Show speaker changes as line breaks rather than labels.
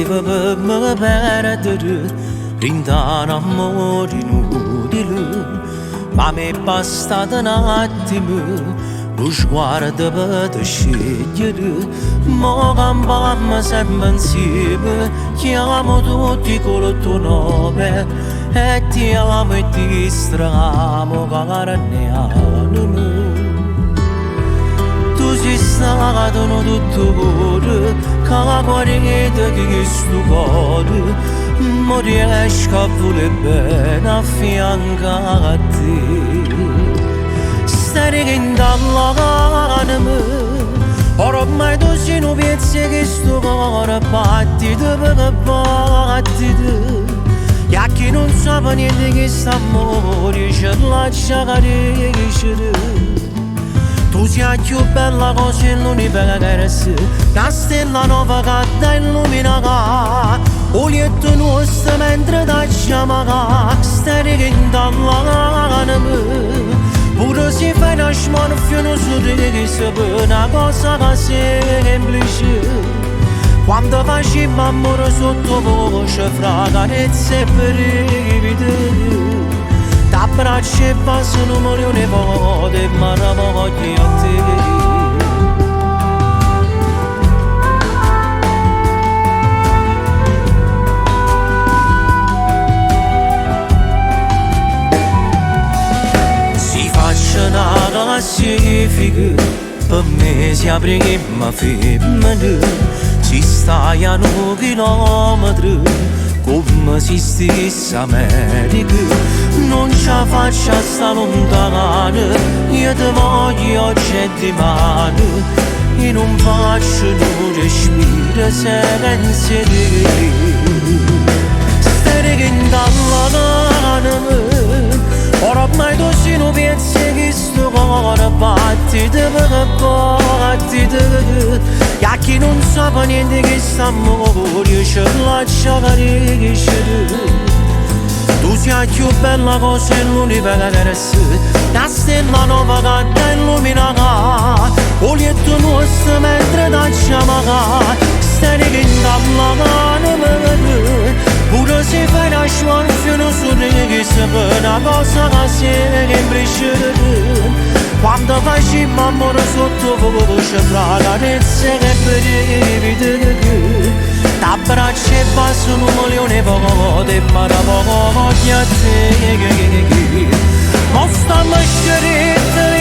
viva me perdere rindan amore inutile, ma mi è bastato un attimo lo sguardo per scegliere. Mo campammo sempre insieme, chiamo tutti con il tuo nome e ti amo e ti distramo carne anima. Tu sei stato in tutto cuore, che la guarita che è sto cuore non riesco a volere bene a fianco a te. Stai che dall'anima, ormai tu sei un pezzo che sto cuore battito per battito. E a chi non sa niente che sta amore ce lascia crescere. Tu sei la più bella cosa nell'universo, una stella nuova che ti illumina, o lieto nostro mentre ti chiama, stai che dall'anima. Pure se fai una smorfia non sorriso per una cosa che semplice. Quando facciamo amore sottovoce fra carezze e brividi, t'abbraccio e passo un milione di volte ma non voglio a te. Una classifica per me si aprirà femmina, ci stai a 1 chilometro come se stesse America. Non ce la faccio a sta lontana, io ti voglio oggi di mano e non faccio un respiro senza te. Stai che dall'anima, ormai tu sei un pezzo che sto cuore battito per battito. E a chi non sa niente che sta amore ce lascia crescere. Tu sei la più bella cosa nell'universo, una stella nuova che ti illumina, o lieto nostro mentre ti chiama, stai che dall'anima. Pure se fai una smorfia non sorriso per una cosa che semplice. Quando facciamo amore sottovoce fra carezze e brividi, t'abbraccio e passo 1 milione di volte ma non voglio a te. Ma stanno scerette